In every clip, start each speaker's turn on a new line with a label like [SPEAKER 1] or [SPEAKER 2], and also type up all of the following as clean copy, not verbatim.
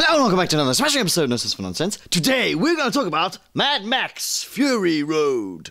[SPEAKER 1] Hello and welcome back to another smashing episode of Nosensical. Today we're going to talk about Mad Max Fury Road.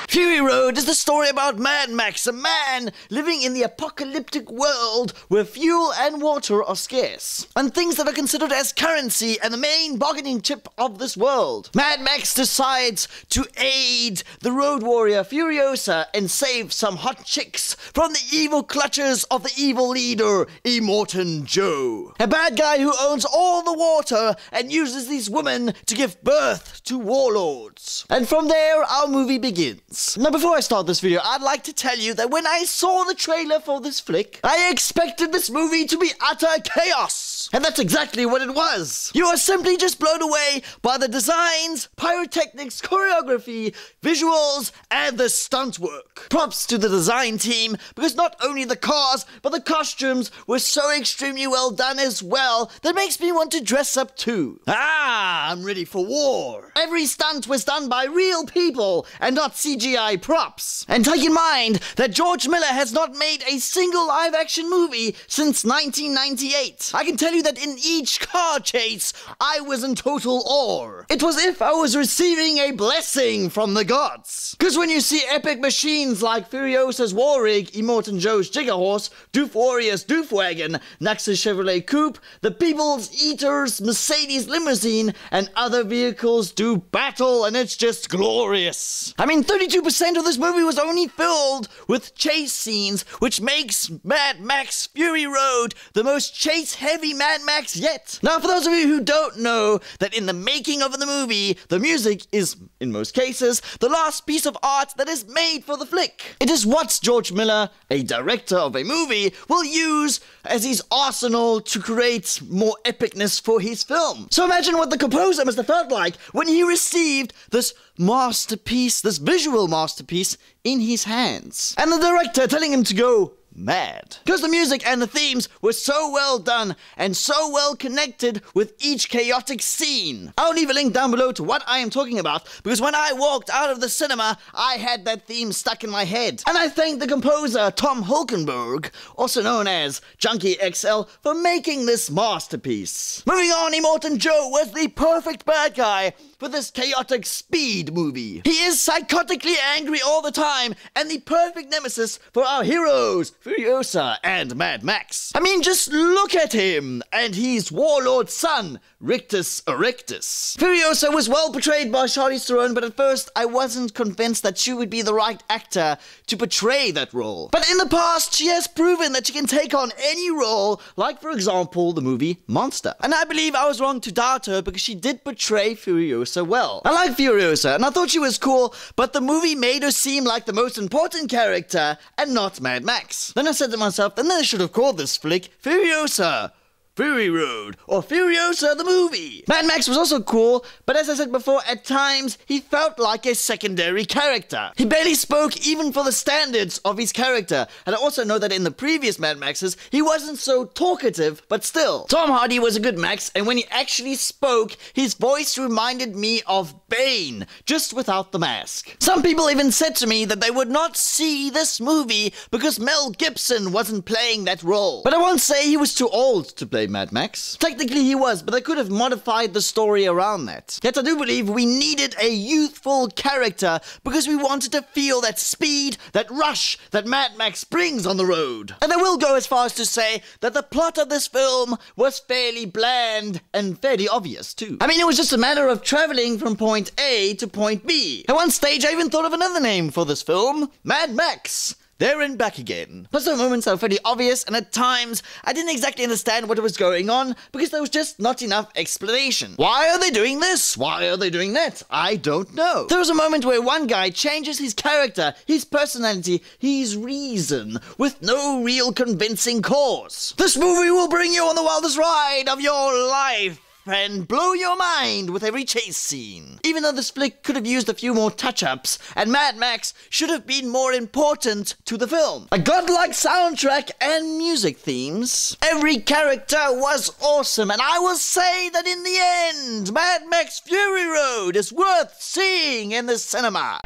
[SPEAKER 1] Fury Road is the story about Mad Max, a man living in the apocalyptic world where fuel and water are scarce, and things that are considered as currency and the main bargaining chip of this world. Mad Max decides to aid the road warrior Furiosa and save some hot chicks from the evil clutches of the evil leader, Immortan Joe, a bad guy who owns all the water and uses these women to give birth to warlords. And from there, our movie begins. Now, before I start this video, I'd like to tell you that when I saw the trailer for this flick, I expected this movie to be utter chaos. And that's exactly what it was. You are simply just blown away by the designs, pyrotechnics, choreography, visuals, and the stunt work. Props to the design team, because not only the cars, but the costumes were so extremely well done as well that makes me want to dress up too. I'm ready for war. Every stunt was done by real people and not CGI props. And take in mind that George Miller has not made a single live-action movie since 1998. I can tell you that in each car chase, I was in total awe. It was as if I was receiving a blessing from the gods. Because when you see epic machines like Furiosa's War Rig, Immortan Joe's Jigger Horse, Doof Warrior's Doof Wagon, Nax's Chevrolet Coupe, the People's Eater's Mercedes Limousine, and other vehicles do battle, and it's just glorious. I mean, 32% of this movie was only filled with chase scenes, which makes Mad Max Fury Road the most chase-heavy Mad Max yet. Now, for those of you who don't know, that in the making of the movie, the music is, in most cases, the last piece of art that is made for the flick. It is what George Miller, a director of a movie, will use as his arsenal to create more epicness for his film. So imagine what the composer must have felt like when he received this masterpiece, this visual masterpiece, in his hands. And the director telling him to go mad. Because the music and the themes were so well done and so well connected with each chaotic scene. I'll leave a link down below to what I am talking about, because when I walked out of the cinema, I had that theme stuck in my head. And I thank the composer Tom Hulkenberg, also known as Junkie XL, for making this masterpiece. Moving on, Immortan Joe was the perfect bad guy for this chaotic speed movie. He is psychotically angry all the time and the perfect nemesis for our heroes, Furiosa and Mad Max. I mean, just look at him and his warlord's son, Rictus Erectus. Furiosa was well portrayed by Charlize Theron, but at first I wasn't convinced that she would be the right actor to portray that role. But in the past, she has proven that she can take on any role, like for example, the movie Monster. And I believe I was wrong to doubt her, because she did portray Furiosa well. I like Furiosa, and I thought she was cool, but the movie made her seem like the most important character and not Mad Max. Then I said to myself, then they should have called this flick Furiosa, Fury Road, or Furiosa the movie. Mad Max was also cool, but as I said before, at times he felt like a secondary character. He barely spoke even for the standards of his character, and I also know that in the previous Mad Maxes, he wasn't so talkative, but still. Tom Hardy was a good Max, and when he actually spoke, his voice reminded me of Bane, just without the mask. Some people even said to me that they would not see this movie because Mel Gibson wasn't playing that role. But I won't say he was too old to play Mad Max. Technically he was, but they could have modified the story around that. Yet I do believe we needed a youthful character because we wanted to feel that speed, that rush that Mad Max brings on the road. And I will go as far as to say that the plot of this film was fairly bland and fairly obvious too. I mean, it was just a matter of traveling from point A to point B. At one stage I even thought of another name for this film, Mad Max. There and back again. Plus the moments are fairly obvious, and at times I didn't exactly understand what was going on because there was just not enough explanation. Why are they doing this? Why are they doing that? I don't know. There was a moment where one guy changes his character, his personality, his reason, with no real convincing cause. This movie will bring you on the wildest ride of your life and blow your mind with every chase scene. Even though this flick could have used a few more touch-ups, and Mad Max should have been more important to the film. A godlike soundtrack and music themes. Every character was awesome, and I will say that in the end, Mad Max Fury Road is worth seeing in the cinema.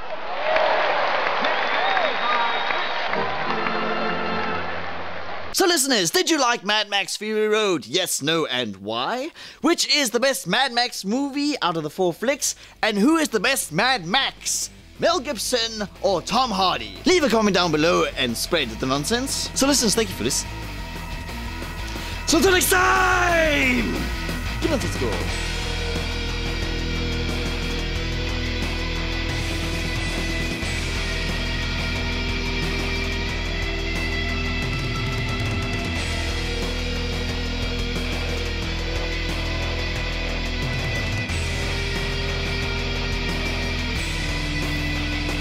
[SPEAKER 1] So listeners, did you like Mad Max Fury Road? Yes, no, and why? Which is the best Mad Max movie out of the 4 flicks? And who is the best Mad Max? Mel Gibson or Tom Hardy? Leave a comment down below and spread the nonsense. So listeners, thank you for this. So until next time! Keep on school.